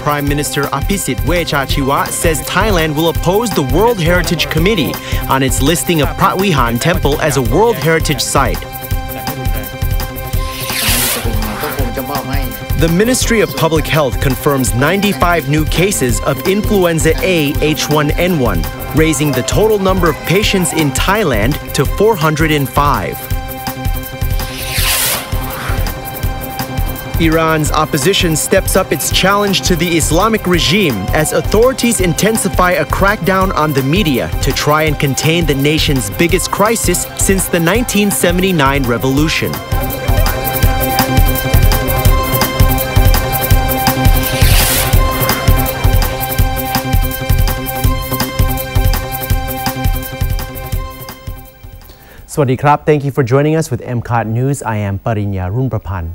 Prime Minister Apisit Wejchachiwa says Thailand will oppose the World Heritage Committee on its listing of Preah Vihear Temple as a World Heritage Site. The Ministry of Public Health confirms 95 new cases of influenza A H1N1, raising the total number of patients in Thailand to 405. Iran's opposition steps up its challenge to the Islamic regime as authorities intensify a crackdown on the media to try and contain the nation's biggest crisis since the 1979 revolution. Sawasdee krab. Thank you for joining us with MCOT News. I am Parinya Runprapan.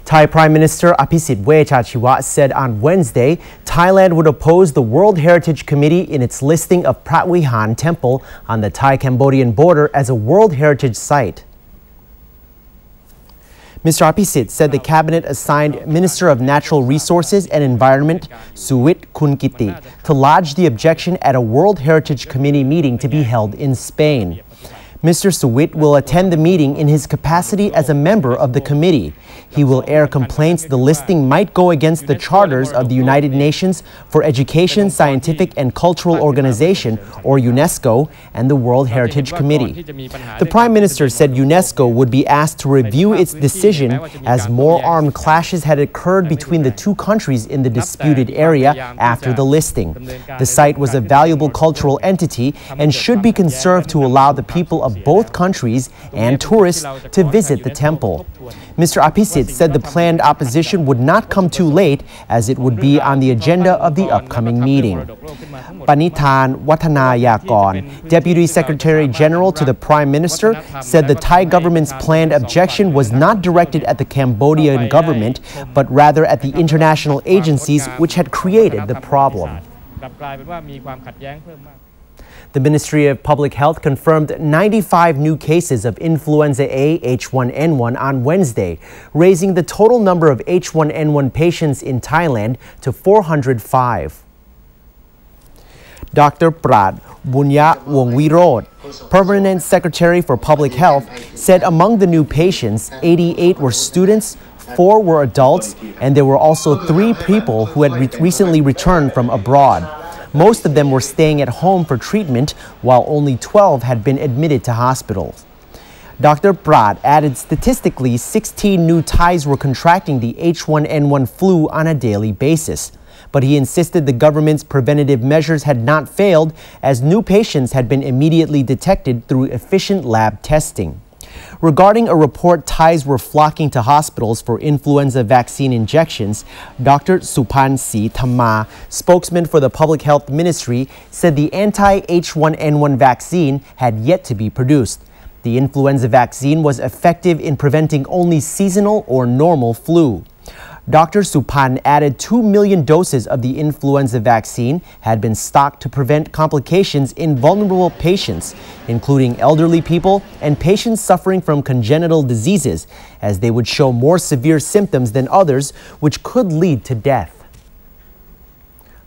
Thai Prime Minister Apisit Wejchachiwa said on Wednesday Thailand would oppose the World Heritage Committee in its listing of Preah Vihear Temple on the Thai-Cambodian border as a World Heritage Site. Mr. Apisit said the cabinet assigned Minister of Natural Resources and Environment Suwit Kunkiti to lodge the objection at a World Heritage Committee meeting to be held in Spain. Mr. Suwit will attend the meeting in his capacity as a member of the committee. He will air complaints the listing might go against the charters of the United Nations for Education, Scientific and Cultural Organization, or UNESCO, and the World Heritage Committee. The Prime Minister said UNESCO would be asked to review its decision as more armed clashes had occurred between the two countries in the disputed area after the listing. The site was a valuable cultural entity and should be conserved to allow the people of both countries and tourists to visit the temple. Mr. Apisit said the planned opposition would not come too late as it would be on the agenda of the upcoming meeting. Panithan Wattanayakon, Deputy Secretary General to the Prime Minister, said the Thai government's planned objection was not directed at the Cambodian government, but rather at the international agencies which had created the problem. The Ministry of Public Health confirmed 95 new cases of influenza A H1N1 on Wednesday, raising the total number of H1N1 patients in Thailand to 405. Dr. Preah Vihear, Permanent Secretary for Public Health, said among the new patients, 88 were students, 4 were adults, and there were also 3 people who had recently returned from abroad. Most of them were staying at home for treatment, while only 12 had been admitted to hospitals. Dr. Preah added statistically 16 new Thais were contracting the H1N1 flu on a daily basis. But he insisted the government's preventative measures had not failed, as new patients had been immediately detected through efficient lab testing. Regarding a report Thais were flocking to hospitals for influenza vaccine injections, Dr. Supan Sithamma, spokesman for the Public Health Ministry, said the anti-H1N1 vaccine had yet to be produced. The influenza vaccine was effective in preventing only seasonal or normal flu. Dr. Supan added 2 million doses of the influenza vaccine had been stocked to prevent complications in vulnerable patients, including elderly people and patients suffering from congenital diseases, as they would show more severe symptoms than others, which could lead to death.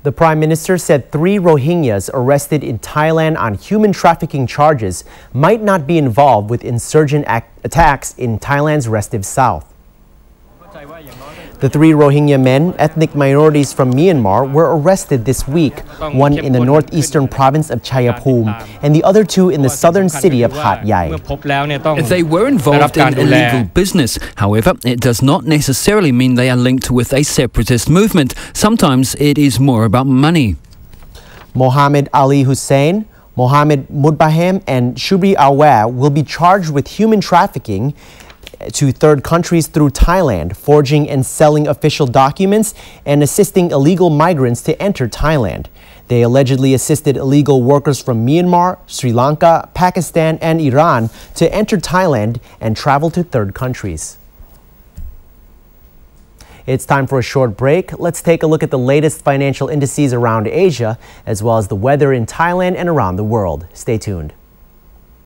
The Prime Minister said 3 Rohingyas arrested in Thailand on human trafficking charges might not be involved with insurgent attacks in Thailand's restive south. The 3 Rohingya men, ethnic minorities from Myanmar, were arrested this week, one in the northeastern province of Chayapum and the other 2 in the southern city of Hat Yai. They were involved in illegal business. However, it does not necessarily mean they are linked with a separatist movement. Sometimes it is more about money. Mohammed Ali Hussein, Mohammed Mudbahem and Shubri Aware will be charged with human trafficking to third countries through Thailand, forging and selling official documents, and assisting illegal migrants to enter Thailand. They allegedly assisted illegal workers from Myanmar, Sri Lanka, Pakistan, and Iran to enter Thailand and travel to third countries. It's time for a short break. Let's take a look at the latest financial indices around Asia, as well as the weather in Thailand and around the world. Stay tuned.